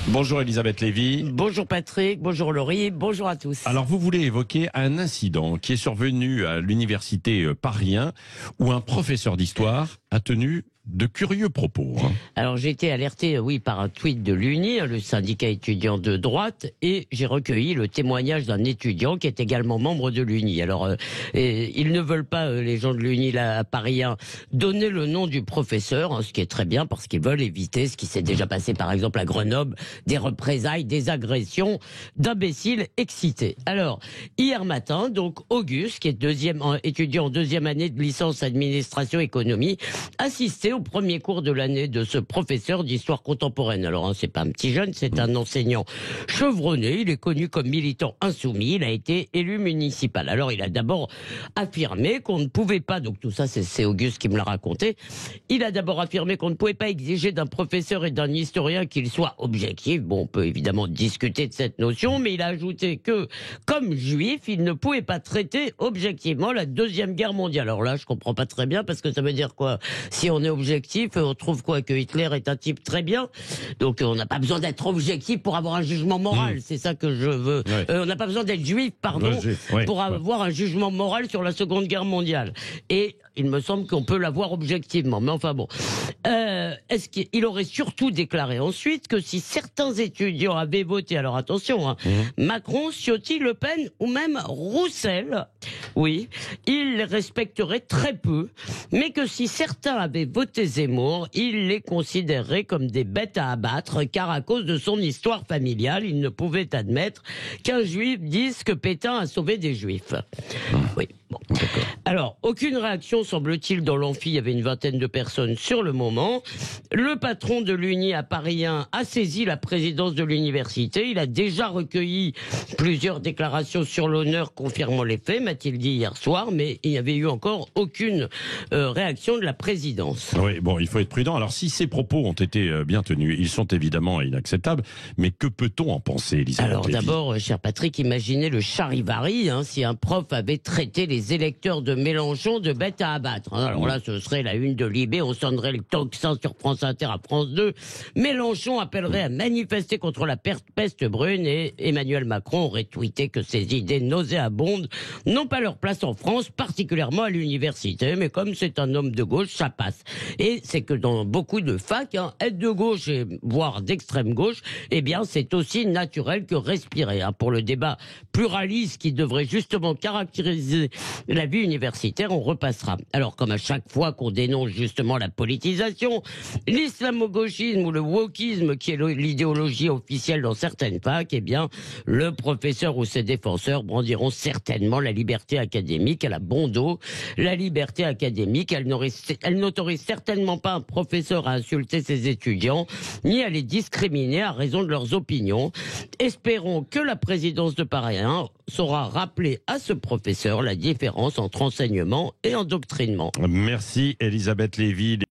Bonjour Elisabeth Lévy. Bonjour Patrick, bonjour Laurie, bonjour à tous. Alors vous voulez évoquer un incident qui est survenu à l'université Paris 1 où un professeur d'histoire a tenu de curieux propos. Alors j'ai été alerté, oui, par un tweet de l'UNI, le syndicat étudiant de droite, et j'ai recueilli le témoignage d'un étudiant qui est également membre de l'UNI. Alors ils ne veulent pas, les gens de l'UNI là, à Paris 1, donner le nom du professeur, ce qui est très bien parce qu'ils veulent éviter ce qui s'est déjà passé par exemple à Grenoble, des représailles, des agressions d'imbéciles excités. Alors hier matin, donc Auguste, qui est étudiant en deuxième année de licence administration économie, assistait au premier cours de l'année de ce professeur d'histoire contemporaine. Alors, c'est pas un petit jeune, c'est un enseignant chevronné. Il est connu comme militant insoumis. Il a été élu municipal. Alors, il a d'abord affirmé qu'on ne pouvait pas, donc tout ça, c'est Auguste qui me l'a raconté. Il a d'abord affirmé qu'on ne pouvait pas exiger d'un professeur et d'un historien qu'il soit objectif. Bon, on peut évidemment discuter de cette notion, mais il a ajouté que, comme juif, il ne pouvait pas traiter objectivement la Deuxième Guerre mondiale. Alors là, je comprends pas très bien, parce que ça veut dire quoi? Si on est objectif, on trouve quoi? Que Hitler est un type très bien. Donc on n'a pas besoin d'être objectif pour avoir un jugement moral. C'est ça que je veux. Ouais. On n'a pas besoin d'être juif, pardon, pour avoir un jugement moral sur la Seconde Guerre mondiale. Et il me semble qu'on peut l'avoir objectivement. Mais enfin bon. Est-ce qu'il aurait surtout déclaré ensuite que si certains étudiants avaient voté, alors attention, Macron, Ciotti, Le Pen ou même Roussel, oui, ils les respecteraient très peu, mais que si certains avaient voté Zemmour, il les considérerait comme des bêtes à abattre, car à cause de son histoire familiale, il ne pouvait admettre qu'un juif dise que Pétain a sauvé des juifs. Oui. Bon. Alors, aucune réaction, semble-t-il, dans l'amphi. Il y avait une vingtaine de personnes sur le moment. Le patron de l'UNI à Paris 1 a saisi la présidence de l'université. Il a déjà recueilli plusieurs déclarations sur l'honneur confirmant les faits, m'a-t-il dit hier soir, mais il n'y avait eu encore aucune réaction de la présidence. Oui, bon, il faut être prudent. Alors, si ces propos ont été bien tenus, ils sont évidemment inacceptables, mais que peut-on en penser, Elisabeth Alors Lévy? d'abord, cher Patrick, imaginez le charivari, si un prof avait traité les électeurs de Mélenchon de bêtes à abattre. Alors là, ce serait la une de Libé, on sonnerait le tocsin sur France Inter à France 2. Mélenchon appellerait à manifester contre la peste brune et Emmanuel Macron aurait tweeté que ces idées nauséabondes n'ont pas leur place en France, particulièrement à l'université. Mais comme c'est un homme de gauche, ça passe. Et c'est que dans beaucoup de facs, être de gauche et voire d'extrême gauche, eh bien c'est aussi naturel que respirer. Pour le débat pluraliste qui devrait justement caractériser la vie universitaire, on repassera. Alors, comme à chaque fois qu'on dénonce justement la politisation, l'islamo-gauchisme ou le wokisme, qui est l'idéologie officielle dans certaines facs, eh bien, le professeur ou ses défenseurs brandiront certainement la liberté académique à la bon dos. La liberté académique, elle n'autorise certainement pas un professeur à insulter ses étudiants, ni à les discriminer à raison de leurs opinions. Espérons que la présidence de Paris 1 saura rappeler à ce professeur la différence entre enseignement et endoctrinement. Merci Elisabeth Lévy.